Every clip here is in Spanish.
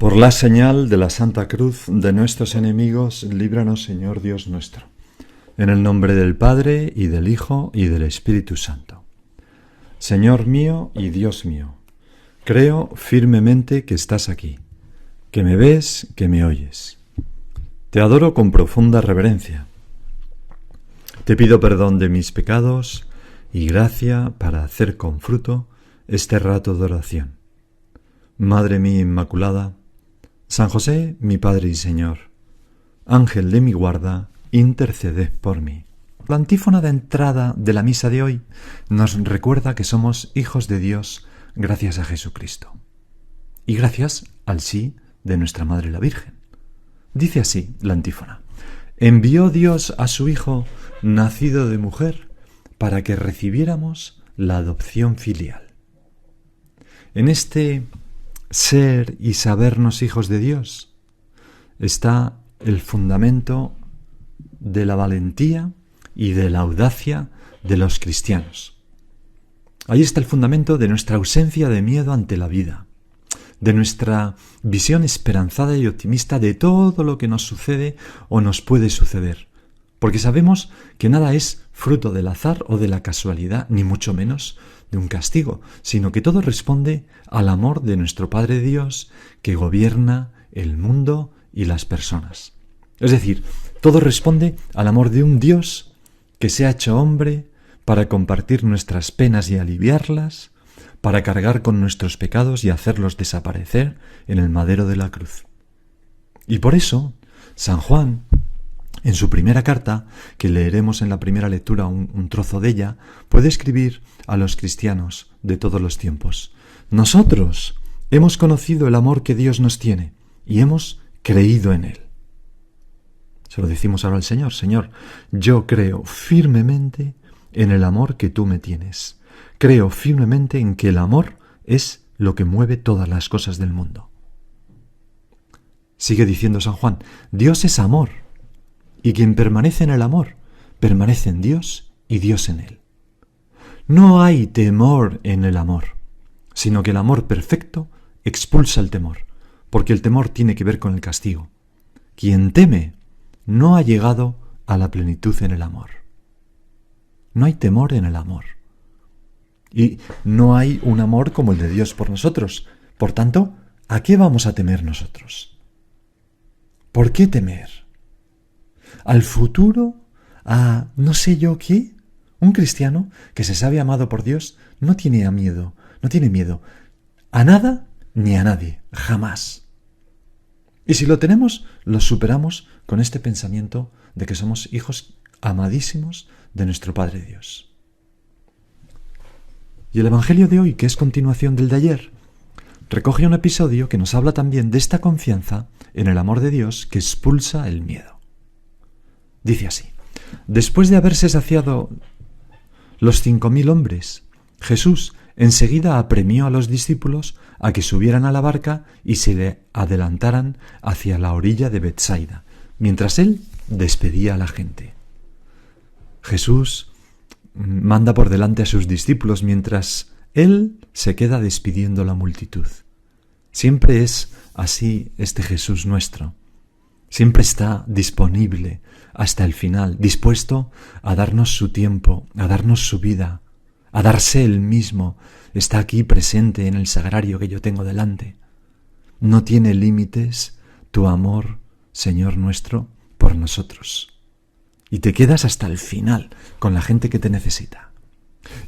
Por la señal de la Santa Cruz de nuestros enemigos, líbranos, Señor Dios nuestro. En el nombre del Padre, y del Hijo, y del Espíritu Santo. Señor mío y Dios mío, creo firmemente que estás aquí, que me ves, que me oyes. Te adoro con profunda reverencia. Te pido perdón de mis pecados y gracia para hacer con fruto este rato de oración. Madre mía Inmaculada, San José, mi Padre y Señor, Ángel de mi guarda, interceded por mí. La antífona de entrada de la misa de hoy nos recuerda que somos hijos de Dios gracias a Jesucristo y gracias al sí de nuestra Madre la Virgen. Dice así la antífona: envió Dios a su Hijo, nacido de mujer, para que recibiéramos la adopción filial. En este ser y sabernos hijos de Dios está el fundamento de la valentía y de la audacia de los cristianos. Ahí está el fundamento de nuestra ausencia de miedo ante la vida, de nuestra visión esperanzada y optimista de todo lo que nos sucede o nos puede suceder, porque sabemos que nada es fruto del azar o de la casualidad, ni mucho menos de un castigo, sino que todo responde al amor de nuestro Padre Dios que gobierna el mundo y las personas. Es decir, todo responde al amor de un Dios que se ha hecho hombre para compartir nuestras penas y aliviarlas, para cargar con nuestros pecados y hacerlos desaparecer en el madero de la cruz. Y por eso, San Juan, en su primera carta, que leeremos en la primera lectura un trozo de ella, puede escribir a los cristianos de todos los tiempos: nosotros hemos conocido el amor que Dios nos tiene y hemos creído en él. Se lo decimos ahora al Señor: Señor, yo creo firmemente en el amor que tú me tienes. Creo firmemente en que el amor es lo que mueve todas las cosas del mundo. Sigue diciendo San Juan: Dios es amor, y quien permanece en el amor, permanece en Dios y Dios en él. No hay temor en el amor, sino que el amor perfecto expulsa el temor, porque el temor tiene que ver con el castigo. Quien teme no ha llegado a la plenitud en el amor. No hay temor en el amor. Y no hay un amor como el de Dios por nosotros. Por tanto, ¿a qué vamos a temer nosotros? ¿Por qué temer? ¿Al futuro? ¿A no sé yo qué? Un cristiano que se sabe amado por Dios no tiene miedo a nada ni a nadie, jamás. Y si lo tenemos, lo superamos con este pensamiento de que somos hijos amadísimos de nuestro Padre Dios. Y el Evangelio de hoy, que es continuación del de ayer, recoge un episodio que nos habla también de esta confianza en el amor de Dios que expulsa el miedo. Dice así: después de haberse saciado los 5.000 hombres, Jesús enseguida apremió a los discípulos a que subieran a la barca y se le adelantaran hacia la orilla de Betsaida, mientras él despedía a la gente. Jesús manda por delante a sus discípulos mientras él se queda despidiendo a la multitud. Siempre es así este Jesús nuestro. Siempre está disponible hasta el final, dispuesto a darnos su tiempo, a darnos su vida, a darse él mismo. Está aquí presente en el sagrario que yo tengo delante. No tiene límites tu amor, Señor nuestro, por nosotros. Y te quedas hasta el final con la gente que te necesita.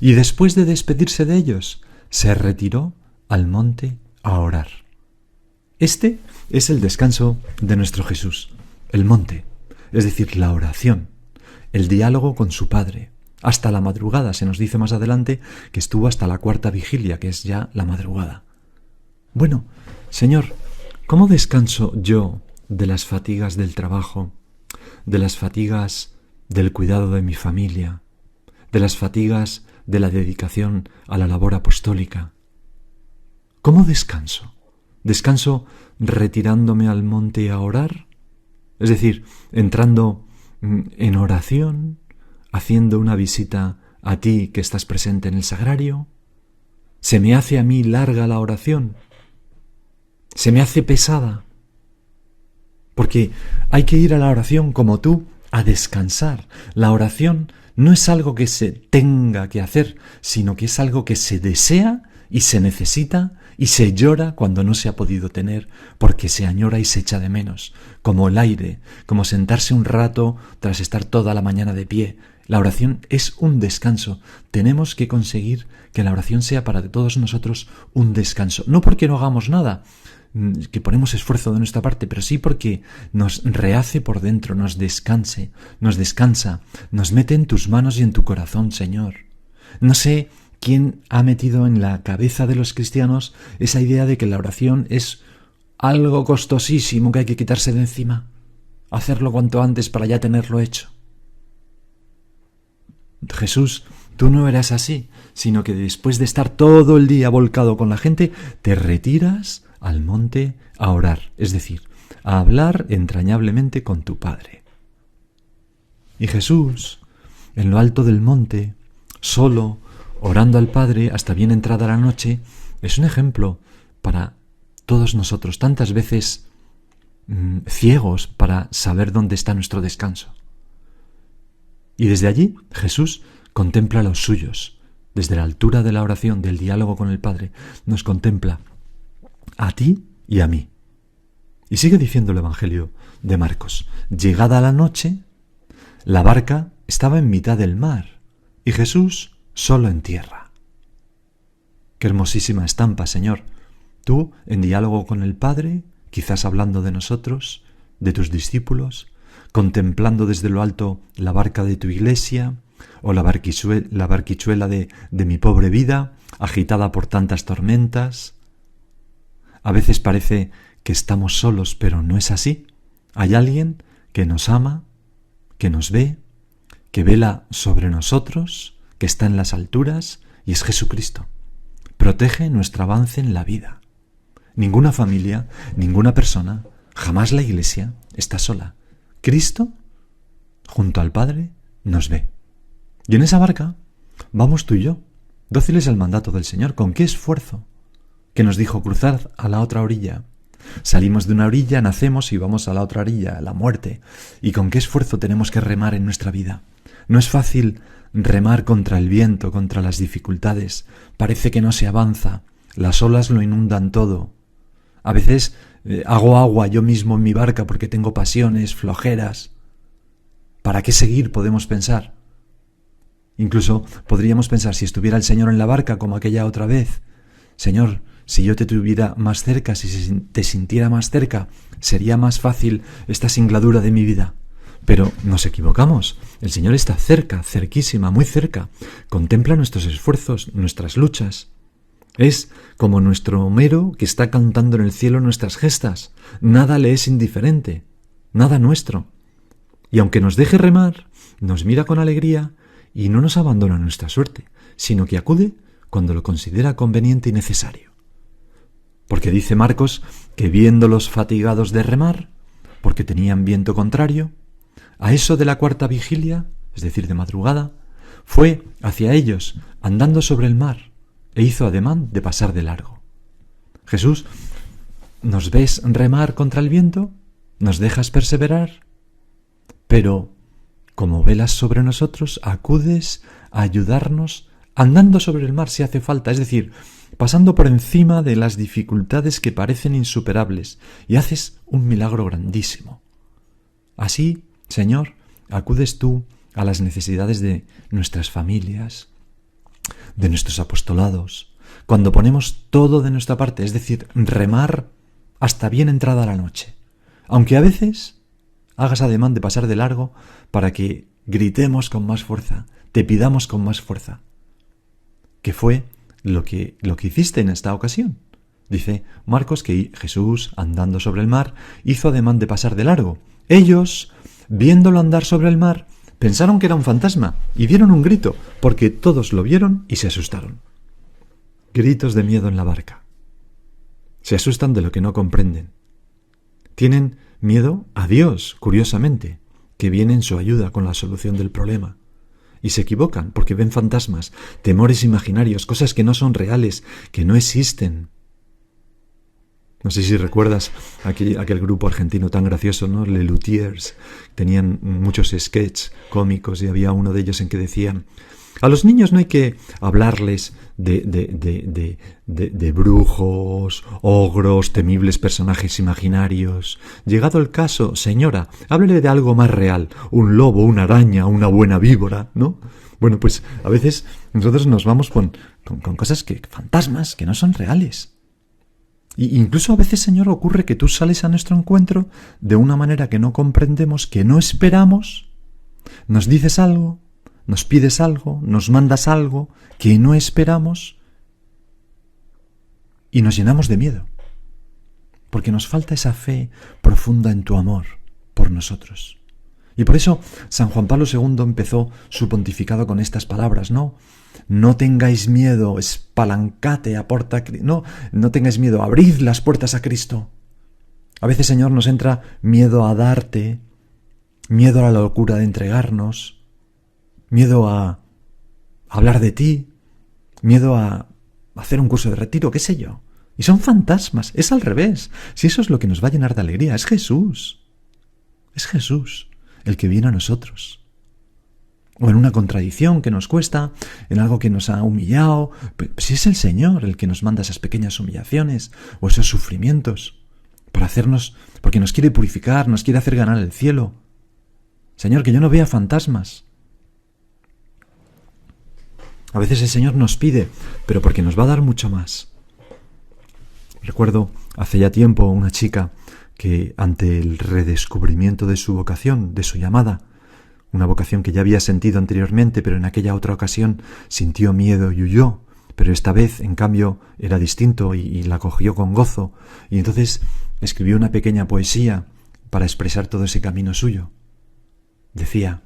Y después de despedirse de ellos, se retiró al monte a orar. Este es el descanso de nuestro Jesús, el monte, es decir, la oración, el diálogo con su Padre. Hasta la madrugada, se nos dice más adelante que estuvo hasta la 4ª vigilia, que es ya la madrugada. Bueno, Señor, ¿cómo descanso yo de las fatigas del trabajo, de las fatigas del cuidado de mi familia, de las fatigas de la dedicación a la labor apostólica? ¿Cómo descanso? ¿Descanso retirándome al monte a orar? Es decir, entrando en oración, haciendo una visita a ti que estás presente en el sagrario. ¿Se me hace a mí larga la oración? se me hace pesada. Porque hay que ir a la oración como tú, a descansar. La oración no es algo que se tenga que hacer, sino que es algo que se desea y se necesita y se llora cuando no se ha podido tener, porque se añora y se echa de menos, como el aire, como sentarse un rato tras estar toda la mañana de pie. La oración es un descanso. Tenemos que conseguir que la oración sea para todos nosotros un descanso. No porque no hagamos nada, que ponemos esfuerzo de nuestra parte, pero sí porque nos rehace por dentro, nos descansa, nos mete en tus manos y en tu corazón, Señor. No sé quién ha metido en la cabeza de los cristianos esa idea de que la oración es algo costosísimo que hay que quitarse de encima, hacerlo cuanto antes para ya tenerlo hecho. Jesús, tú no eras así, sino que después de estar todo el día volcado con la gente, te retiras al monte a orar, es decir, a hablar entrañablemente con tu Padre. Y Jesús, en lo alto del monte, solo, orando al Padre hasta bien entrada la noche, es un ejemplo para todos nosotros, tantas veces ciegos para saber dónde está nuestro descanso. Y desde allí Jesús contempla a los suyos. Desde la altura de la oración, del diálogo con el Padre, nos contempla a ti y a mí. Y sigue diciendo el Evangelio de Marcos: llegada la noche, la barca estaba en mitad del mar y Jesús solo en tierra. Qué hermosísima estampa, Señor. Tú, en diálogo con el Padre, quizás hablando de nosotros, de tus discípulos, contemplando desde lo alto la barca de tu iglesia o la barquichuela de mi pobre vida, agitada por tantas tormentas. A veces parece que estamos solos, pero no es así. Hay alguien que nos ama, que nos ve, que vela sobre nosotros, que está en las alturas, y es Jesucristo. Protege nuestro avance en la vida. Ninguna familia, ninguna persona, jamás la Iglesia está sola. Cristo, junto al Padre, nos ve. Y en esa barca vamos tú y yo, dóciles al mandato del Señor. ¿Con qué esfuerzo? Que nos dijo: cruzad a la otra orilla. Salimos de una orilla, nacemos y vamos a la otra orilla, a la muerte. ¿Y con qué esfuerzo tenemos que remar en nuestra vida? No es fácil remar contra el viento, contra las dificultades. Parece que no se avanza. Las olas lo inundan todo. A veces hago agua yo mismo en mi barca porque tengo pasiones, flojeras. ¿Para qué seguir? Podemos pensar. Incluso podríamos pensar, si estuviera el Señor en la barca como aquella otra vez: Señor, si yo te tuviera más cerca, si te sintiera más cerca, sería más fácil esta singladura de mi vida. Pero nos equivocamos. El Señor está cerca, cerquísima, muy cerca. Contempla nuestros esfuerzos, nuestras luchas. Es como nuestro Homero que está cantando en el cielo nuestras gestas. Nada le es indiferente, nada nuestro. Y aunque nos deje remar, nos mira con alegría y no nos abandona nuestra suerte, sino que acude cuando lo considera conveniente y necesario. Porque dice Marcos que, viéndolos fatigados de remar, porque tenían viento contrario, a eso de la cuarta vigilia, es decir, de madrugada, fue hacia ellos andando sobre el mar e hizo ademán de pasar de largo. Jesús, ¿nos ves remar contra el viento? ¿Nos dejas perseverar? Pero, como velas sobre nosotros, acudes a ayudarnos andando sobre el mar si hace falta, es decir, pasando por encima de las dificultades que parecen insuperables, y haces un milagro grandísimo. Así, Señor, acudes tú a las necesidades de nuestras familias, de nuestros apostolados, cuando ponemos todo de nuestra parte, es decir, remar hasta bien entrada la noche, aunque a veces hagas ademán de pasar de largo para que gritemos con más fuerza, te pidamos con más fuerza. ¿Qué fue lo que hiciste en esta ocasión? Dice Marcos que Jesús, andando sobre el mar, hizo ademán de pasar de largo. Ellos, viéndolo andar sobre el mar, pensaron que era un fantasma y dieron un grito, porque todos lo vieron y se asustaron. Gritos de miedo en la barca. Se asustan de lo que no comprenden. Tienen miedo a Dios, curiosamente, que viene en su ayuda con la solución del problema. Y se equivocan porque ven fantasmas, temores imaginarios, cosas que no son reales, que no existen. No sé si recuerdas aquel grupo argentino tan gracioso, ¿no? Les Luthiers. Tenían muchos sketches cómicos y había uno de ellos en que decían: a los niños no hay que hablarles de brujos, ogros, temibles personajes imaginarios. Llegado el caso, señora, háblele de algo más real, un lobo, una araña, una buena víbora, ¿no? Bueno, pues a veces nosotros nos vamos con cosas fantasmas que no son reales. Y incluso a veces, Señor, ocurre que tú sales a nuestro encuentro de una manera que no comprendemos, que no esperamos, nos dices algo, nos pides algo, nos mandas algo que no esperamos y nos llenamos de miedo, porque nos falta esa fe profunda en tu amor por nosotros. Y por eso San Juan Pablo II empezó su pontificado con estas palabras, ¿no? No tengáis miedo, espalancate a porta, no tengáis miedo, abrid las puertas a Cristo. A veces, Señor, nos entra miedo a darte, miedo a la locura de entregarnos, miedo a hablar de ti, miedo a hacer un curso de retiro, qué sé yo. Y son fantasmas, es al revés. Si eso es lo que nos va a llenar de alegría, es Jesús. Es Jesús el que viene a nosotros. O en una contradicción que nos cuesta, en algo que nos ha humillado. Si es el Señor el que nos manda esas pequeñas humillaciones o esos sufrimientos para hacernos, porque nos quiere purificar, nos quiere hacer ganar el cielo. Señor, que yo no vea fantasmas. A veces el Señor nos pide, pero porque nos va a dar mucho más. Recuerdo hace ya tiempo una chica que ante el redescubrimiento de su vocación, de su llamada, una vocación que ya había sentido anteriormente, pero en aquella otra ocasión sintió miedo y huyó, pero esta vez, en cambio, era distinto y la cogió con gozo, y entonces escribió una pequeña poesía para expresar todo ese camino suyo. Decía: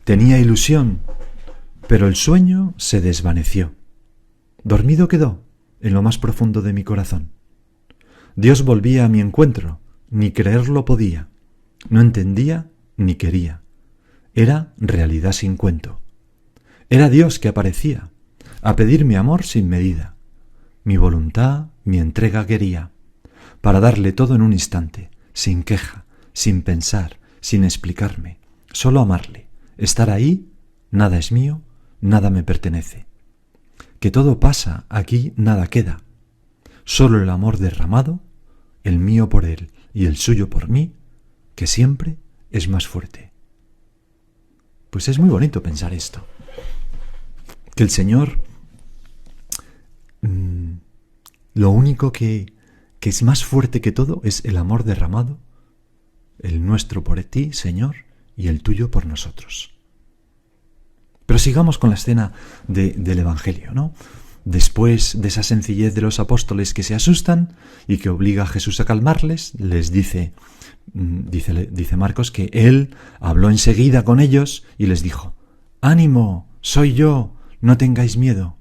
tenía ilusión, pero el sueño se desvaneció. Dormido quedó en lo más profundo de mi corazón. Dios volvía a mi encuentro, ni creerlo podía, no entendía ni quería. Era realidad sin cuento. Era Dios que aparecía, a pedir mi amor sin medida. Mi voluntad, mi entrega quería, para darle todo en un instante, sin queja, sin pensar, sin explicarme, solo amarle, estar ahí, nada es mío, nada me pertenece. Que todo pasa, aquí nada queda, solo el amor derramado, el mío por él y el suyo por mí, que siempre es más fuerte. Pues es muy bonito pensar esto, que el Señor, lo único que es más fuerte que todo es el amor derramado, el nuestro por ti, Señor, y el tuyo por nosotros. Pero sigamos con la escena del Evangelio, ¿no? Después de esa sencillez de los apóstoles que se asustan y que obliga a Jesús a calmarles, les dice Marcos que él habló enseguida con ellos y les dijo: ánimo, soy yo, no tengáis miedo.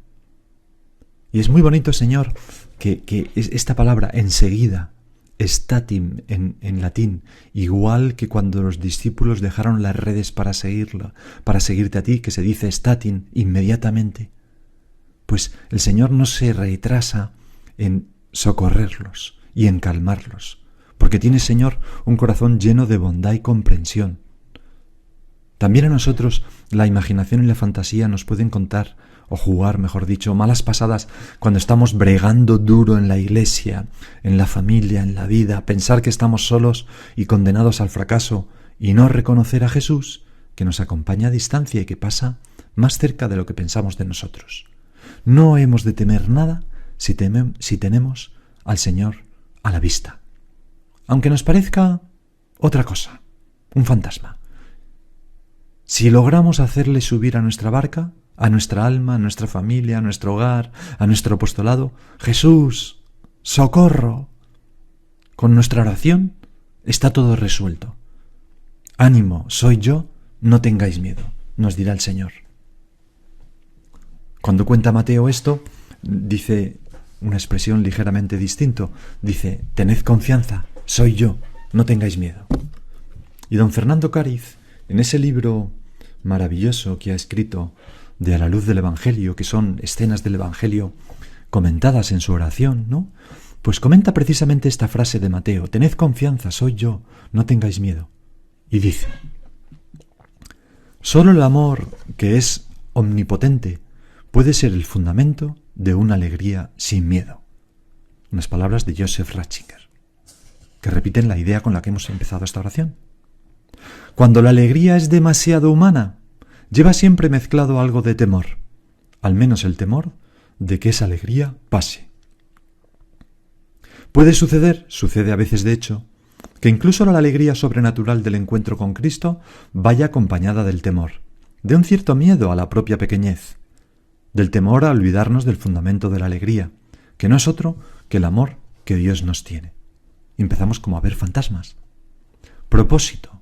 Y es muy bonito, Señor, que esta palabra enseguida, statim en latín, igual que cuando los discípulos dejaron las redes para seguirte a ti, que se dice statin, inmediatamente. Pues el Señor no se retrasa en socorrerlos y en calmarlos, porque tiene, Señor, un corazón lleno de bondad y comprensión. También a nosotros la imaginación y la fantasía nos pueden contar, o jugar, mejor dicho, malas pasadas cuando estamos bregando duro en la iglesia, en la familia, en la vida, pensar que estamos solos y condenados al fracaso y no reconocer a Jesús, que nos acompaña a distancia y que pasa más cerca de lo que pensamos de nosotros. No hemos de temer nada si tenemos al Señor a la vista, aunque nos parezca otra cosa, un fantasma. Si logramos hacerle subir a nuestra barca, a nuestra alma, a nuestra familia, a nuestro hogar, a nuestro apostolado, Jesús, socorro. Con nuestra oración está todo resuelto. Ánimo, soy yo, no tengáis miedo, nos dirá el Señor. Cuando cuenta Mateo esto, dice una expresión ligeramente distinta. Dice: tened confianza, soy yo, no tengáis miedo. Y don Fernando Cáriz, en ese libro maravilloso que ha escrito de A la luz del Evangelio, que son escenas del Evangelio comentadas en su oración, ¿no? Pues comenta precisamente esta frase de Mateo: tened confianza, soy yo, no tengáis miedo. Y dice: solo el amor, que es omnipotente, puede ser el fundamento de una alegría sin miedo. Unas palabras de Joseph Ratzinger, que repiten la idea con la que hemos empezado esta oración. Cuando la alegría es demasiado humana, lleva siempre mezclado algo de temor, al menos el temor de que esa alegría pase. Puede suceder, sucede a veces de hecho, que incluso la alegría sobrenatural del encuentro con Cristo vaya acompañada del temor, de un cierto miedo a la propia pequeñez, del temor a olvidarnos del fundamento de la alegría, que no es otro que el amor que Dios nos tiene. Y empezamos como a ver fantasmas. Propósito: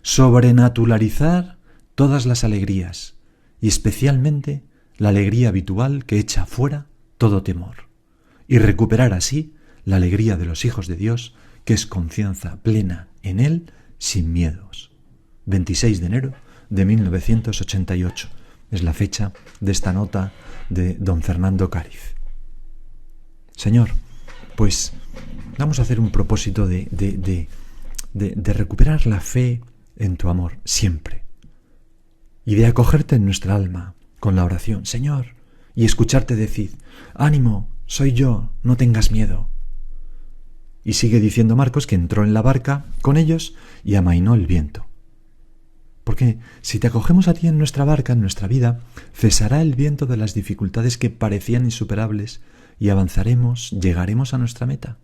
sobrenaturalizar todas las alegrías, y especialmente la alegría habitual que echa fuera todo temor, y recuperar así la alegría de los hijos de Dios, que es confianza plena en Él, sin miedos. 26 de enero de 1988 es la fecha de esta nota de don Fernando Cáriz. Señor, pues vamos a hacer un propósito de recuperar la fe en tu amor siempre, y de acogerte en nuestra alma con la oración, Señor, y escucharte decir: ánimo, soy yo, no tengas miedo. Y sigue diciendo Marcos que entró en la barca con ellos y amainó el viento. Porque si te acogemos a ti en nuestra barca, en nuestra vida, cesará el viento de las dificultades que parecían insuperables y avanzaremos, llegaremos a nuestra meta.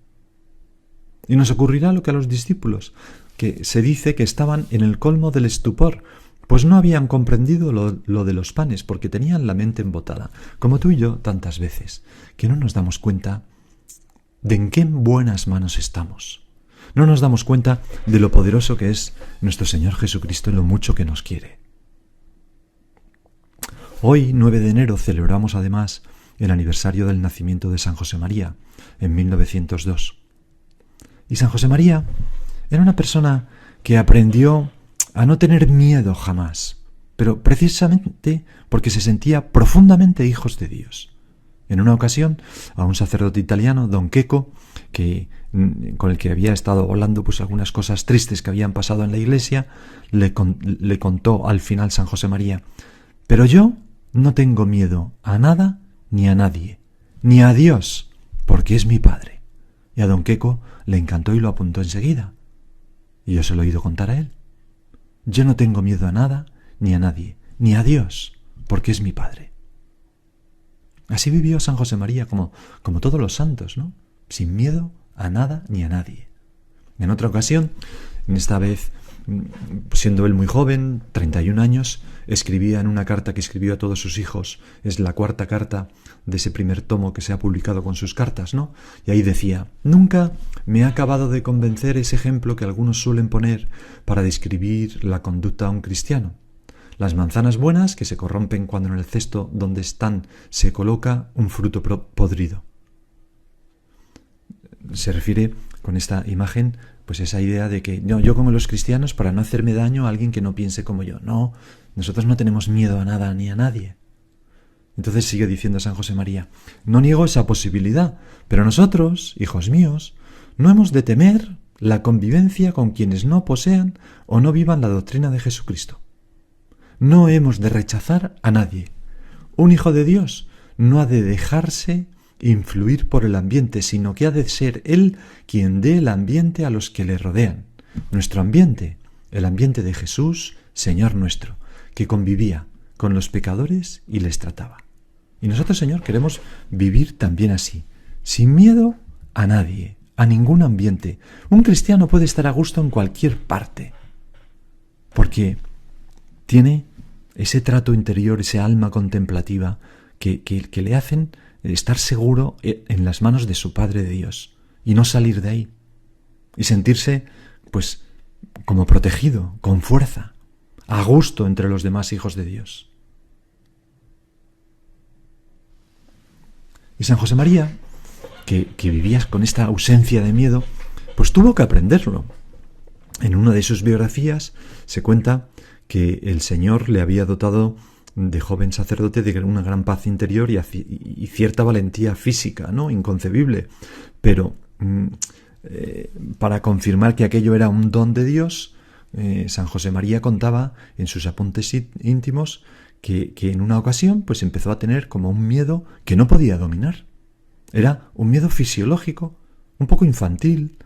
Y nos ocurrirá lo que a los discípulos, que se dice que estaban en el colmo del estupor, pues no habían comprendido lo de los panes, porque tenían la mente embotada, como tú y yo tantas veces, que no nos damos cuenta de en qué buenas manos estamos. No nos damos cuenta de lo poderoso que es nuestro Señor Jesucristo y lo mucho que nos quiere. Hoy, 9 de enero, celebramos además el aniversario del nacimiento de San José María, en 1902. Y San José María era una persona que aprendió a no tener miedo jamás, pero precisamente porque se sentía profundamente hijos de Dios. En una ocasión, a un sacerdote italiano, don Queco, con el que había estado hablando pues algunas cosas tristes que habían pasado en la iglesia, le contó al final San José María: pero yo no tengo miedo a nada ni a nadie, ni a Dios, porque es mi Padre. Y a don Queco le encantó y lo apuntó enseguida. Y yo se lo he oído contar a él. Yo no tengo miedo a nada ni a nadie, ni a Dios, porque es mi Padre. Así vivió San José María, como todos los santos, ¿no? Sin miedo a nada ni a nadie. En otra ocasión, en esta vez siendo él muy joven, 31 años, escribía en una carta que escribió a todos sus hijos. Es la 4ª carta de ese primer tomo que se ha publicado con sus cartas, ¿no? Y ahí decía: nunca me ha acabado de convencer ese ejemplo que algunos suelen poner para describir la conducta a un cristiano. Las manzanas buenas que se corrompen cuando en el cesto donde están se coloca un fruto podrido. Se refiere con esta imagen pues esa idea de que no, yo como los cristianos, para no hacerme daño a alguien que no piense como yo. No, nosotros no tenemos miedo a nada ni a nadie. Entonces sigue diciendo San José María: no niego esa posibilidad, pero nosotros, hijos míos, no hemos de temer la convivencia con quienes no posean o no vivan la doctrina de Jesucristo. No hemos de rechazar a nadie. Un hijo de Dios no ha de dejarse influir por el ambiente, sino que ha de ser él quien dé el ambiente a los que le rodean. Nuestro ambiente, el ambiente de Jesús, Señor nuestro, que convivía con los pecadores y les trataba. Y nosotros, Señor, queremos vivir también así, sin miedo a nadie, a ningún ambiente. Un cristiano puede estar a gusto en cualquier parte, porque tiene ese trato interior, ese alma contemplativa que le hacen estar seguro en las manos de su Padre de Dios y no salir de ahí y sentirse pues como protegido, con fuerza, a gusto entre los demás hijos de Dios. Y San José María, que vivía con esta ausencia de miedo, pues tuvo que aprenderlo. En una de sus biografías se cuenta que el Señor le había dotado de joven sacerdote de una gran paz interior y cierta valentía física, ¿no? Inconcebible. Pero para confirmar que aquello era un don de Dios, San José María contaba en sus apuntes íntimos que en una ocasión pues empezó a tener como un miedo que no podía dominar. Era un miedo fisiológico, un poco infantil.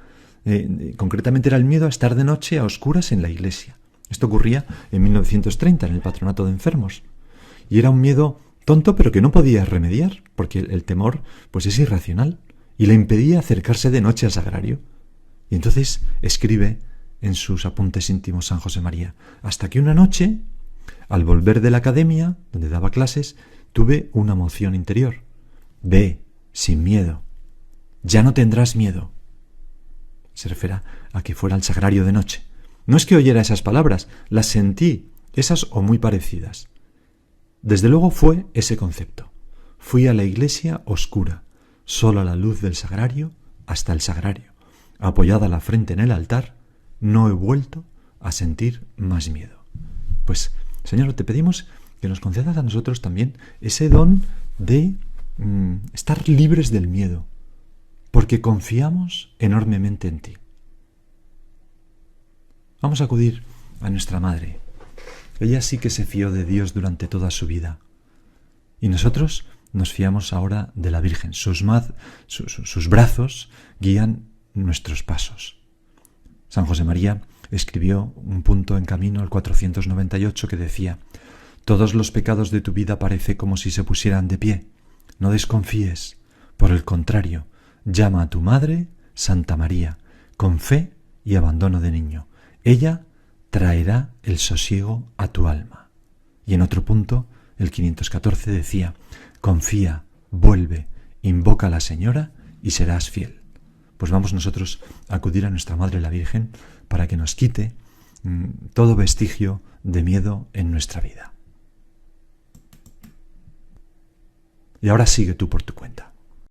Concretamente era el miedo a estar de noche a oscuras en la iglesia. Esto ocurría en 1930 en el Patronato de Enfermos. Y era un miedo tonto, pero que no podía remediar, porque el temor pues es irracional y le impedía acercarse de noche al sagrario. Y entonces escribe en sus apuntes íntimos San José María: hasta que una noche, al volver de la academia, donde daba clases, tuve una moción interior. Ve, sin miedo. Ya no tendrás miedo. Se refiere a que fuera al sagrario de noche. No es que oyera esas palabras, las sentí, esas o muy parecidas. Desde luego fue ese concepto. Fui a la iglesia oscura, solo a la luz del sagrario, hasta el sagrario. Apoyada la frente en el altar, no he vuelto a sentir más miedo. Pues, Señor, te pedimos que nos concedas a nosotros también ese don de estar libres del miedo, porque confiamos enormemente en ti. Vamos a acudir a nuestra Madre. Ella sí que se fió de Dios durante toda su vida. Y nosotros nos fiamos ahora de la Virgen. Sus brazos guían nuestros pasos. San José María escribió un punto en Camino, el 498, que decía: todos los pecados de tu vida parece como si se pusieran de pie. No desconfíes. Por el contrario, llama a tu Madre, Santa María, con fe y abandono de niño. Ella traerá el sosiego a tu alma. Y en otro punto, el 514, decía: confía, vuelve, invoca a la Señora y serás fiel. Pues vamos nosotros a acudir a nuestra Madre la Virgen para que nos quite todo vestigio de miedo en nuestra vida. Y ahora sigue tú por tu cuenta.